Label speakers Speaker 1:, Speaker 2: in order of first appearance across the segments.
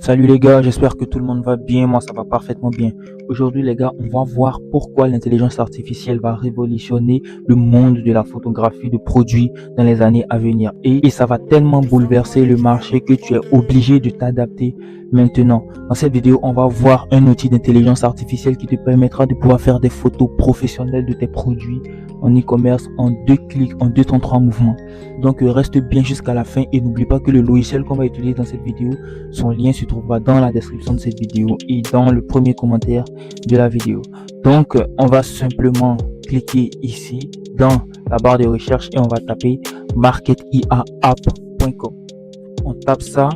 Speaker 1: Salut les gars, j'espère que tout le monde va bien, moi ça va parfaitement bien. Aujourd'hui les gars, on va voir pourquoi l'intelligence artificielle va révolutionner le monde de la photographie de produits dans les années à venir. Et ça va tellement bouleverser le marché que tu es obligé de t'adapter maintenant. Dans cette vidéo, on va voir un outil d'intelligence artificielle qui te permettra de pouvoir faire des photos professionnelles de tes produits en e-commerce en 2 clics, en 2 temps 3 mouvements. Donc reste bien jusqu'à la fin et n'oublie pas que le logiciel qu'on va utiliser dans cette vidéo, son lien se trouvera dans la description de cette vidéo et dans le premier commentaire de la vidéo. Donc on va simplement cliquer ici dans la barre de recherche et on va taper marketiaapp.com. On tape ça,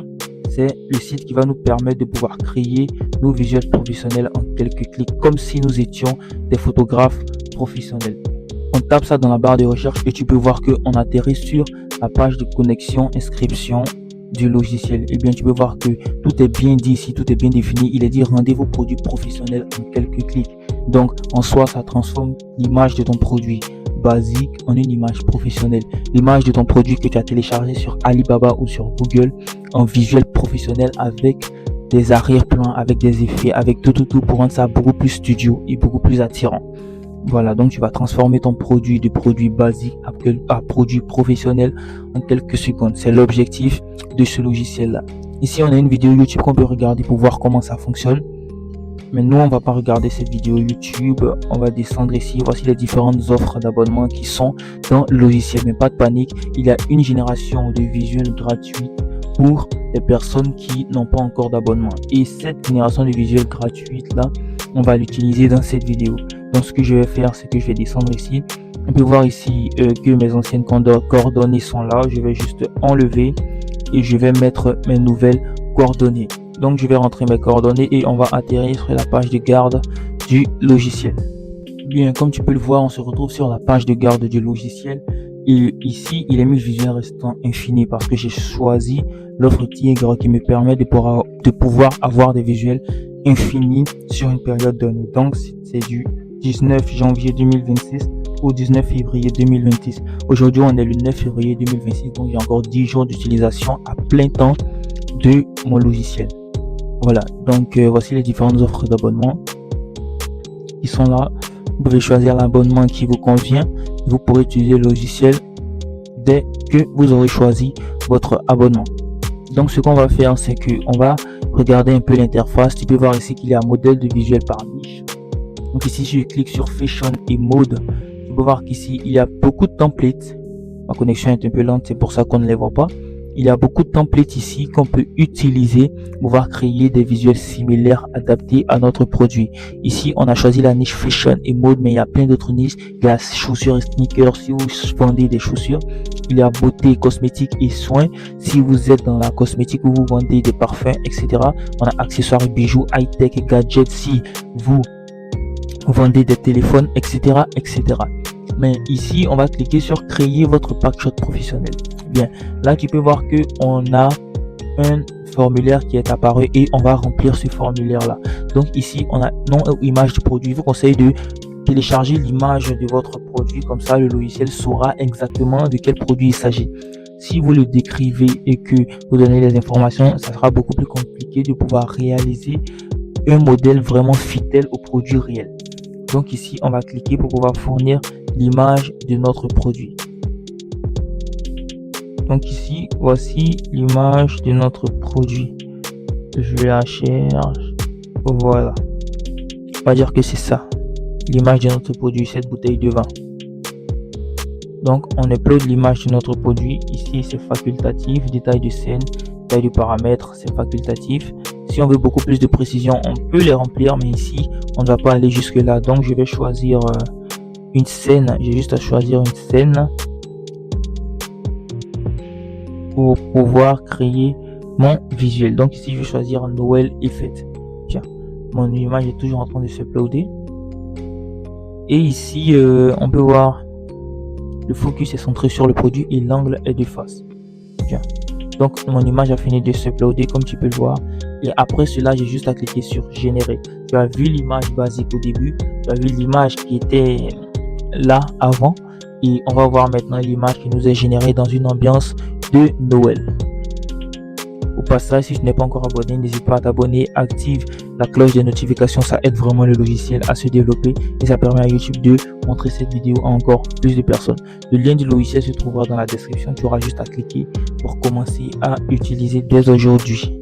Speaker 1: c'est le site qui va nous permettre de pouvoir créer nos visuels professionnels en quelques clics, comme si nous étions des photographes professionnels. On tape ça dans la barre de recherche et tu peux voir qu'on atterrit sur la page de connexion, inscription du logiciel. Et bien tu peux voir que tout est bien dit ici, tout est bien défini. Il est dit rendez vos produits professionnels en quelques clics. Donc en soi, ça transforme l'image de ton produit basique en une image professionnelle. L'image de ton produit que tu as téléchargé sur Alibaba ou sur Google en visuel professionnel avec des arrière-plans, avec des effets, avec tout pour rendre ça beaucoup plus studio et beaucoup plus attirant. Voilà, donc tu vas transformer ton produit de produit basique à produit professionnel en quelques secondes. C'est l'objectif de ce logiciel-là. Ici, on a une vidéo YouTube qu'on peut regarder pour voir comment ça fonctionne. Mais nous, on va pas regarder cette vidéo YouTube. On va descendre ici. Voici les différentes offres d'abonnement qui sont dans le logiciel. Mais pas de panique, il y a une génération de visuels gratuits pour les personnes qui n'ont pas encore d'abonnement. Et cette génération de visuels gratuites là, on va l'utiliser dans cette vidéo. Donc ce que je vais faire, c'est que je vais descendre ici. On peut voir ici que mes anciennes coordonnées sont là. Je vais juste enlever et je vais mettre mes nouvelles coordonnées. Donc je vais rentrer mes coordonnées et on va atterrir sur la page de garde du logiciel. Bien, comme tu peux le voir, on se retrouve sur la page de garde du logiciel. Et ici, il est mis visuel restant infini parce que j'ai choisi l'offre Tigre qui me permet de pouvoir avoir des visuels infinis sur une période donnée. Donc c'est du 19 janvier 2026 au 19 février 2026. Aujourd'hui, on est le 9 février 2026, donc j'ai encore 10 jours d'utilisation à plein temps de mon logiciel. Voilà, donc voici les différentes offres d'abonnement qui sont là. Vous pouvez choisir l'abonnement qui vous convient. Vous pourrez utiliser le logiciel dès que vous aurez choisi votre abonnement. Donc ce qu'on va faire, c'est que on va regarder un peu l'interface. Tu peux voir ici qu'il y a un modèle de visuel par niche. Donc ici, si je clique sur Fashion et Mode, tu peux voir qu'ici, il y a beaucoup de templates. Ma connexion est un peu lente, c'est pour ça qu'on ne les voit pas. Il y a beaucoup de templates ici qu'on peut utiliser pour pouvoir créer des visuels similaires adaptés à notre produit. Ici, on a choisi la niche Fashion et Mode, mais il y a plein d'autres niches. Il y a chaussures et sneakers si vous vendez des chaussures. Il y a beauté, cosmétiques et soins si vous êtes dans la cosmétique ou vous vendez des parfums, etc. On a accessoires et bijoux, high-tech et gadgets si vous vendez des téléphones, etc. Mais ici, on va cliquer sur créer votre packshot professionnel. Bien, là, tu peux voir que on a un formulaire qui est apparu et on va remplir ce formulaire là. Donc ici, on a nom ou image du produit. Je vous conseille de télécharger l'image de votre produit, comme ça le logiciel saura exactement de quel produit il s'agit. Si vous le décrivez et que vous donnez les informations, ça sera beaucoup plus compliqué de pouvoir réaliser un modèle vraiment fidèle au produit réel. Donc ici, on va cliquer pour pouvoir fournir l'image de notre produit. Donc ici, voici l'image de notre produit. Je la cherche. Voilà. On va dire que c'est ça. L'image de notre produit, cette bouteille de vin. Donc on upload l'image de notre produit. Ici, c'est facultatif. Détail de scène, détail de paramètres, c'est facultatif. Si on veut beaucoup plus de précision, on peut les remplir, mais ici, on ne va pas aller jusque là. Donc je vais choisir une scène. J'ai juste à choisir une scène pour pouvoir créer mon visuel. Donc ici, je vais choisir Noël et fête. Tiens, mon image est toujours en train de s'uploader. Et ici, on peut voir le focus est centré sur le produit et l'angle est de face. Tiens. Donc mon image a fini de s'uploader comme tu peux le voir. Et après cela, j'ai juste à cliquer sur générer. Tu as vu l'image basique au début. Tu as vu l'image qui était là avant. Et on va voir maintenant l'image qui nous est générée dans une ambiance de Noël. Au passage, si tu n'es pas encore abonné, n'hésite pas à t'abonner, active la cloche des notifications, ça aide vraiment le logiciel à se développer et ça permet à YouTube de montrer cette vidéo à encore plus de personnes. Le lien du logiciel se trouvera dans la description, tu auras juste à cliquer pour commencer à utiliser dès aujourd'hui.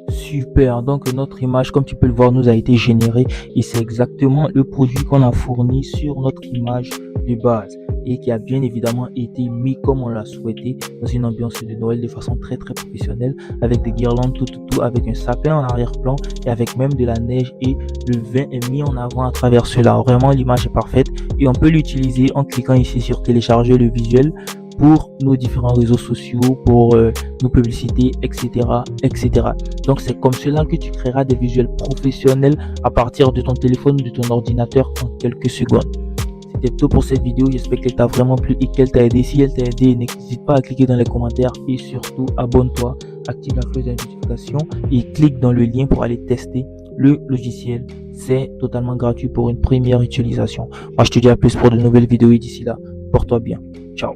Speaker 1: Super, donc notre image, comme tu peux le voir, nous a été générée et c'est exactement le produit qu'on a fourni sur notre image de base et qui a bien évidemment été mis comme on l'a souhaité dans une ambiance de Noël de façon très professionnelle, avec des guirlandes tout, avec un sapin en arrière-plan et avec même de la neige, et le vin est mis en avant à travers cela. Vraiment, l'image est parfaite et on peut l'utiliser en cliquant ici sur télécharger le visuel pour nos différents réseaux sociaux, pour nos publicités, etc. Donc c'est comme cela que tu créeras des visuels professionnels à partir de ton téléphone ou de ton ordinateur en quelques secondes. C'était tout pour cette vidéo, j'espère qu'elle t'a vraiment plu et qu'elle t'a aidé. Si elle t'a aidé, n'hésite pas à cliquer dans les commentaires et surtout abonne-toi, active la cloche de notification et clique dans le lien pour aller tester le logiciel. C'est totalement gratuit pour une première utilisation. Moi je te dis à plus pour de nouvelles vidéos et d'ici là, porte-toi bien. Ciao.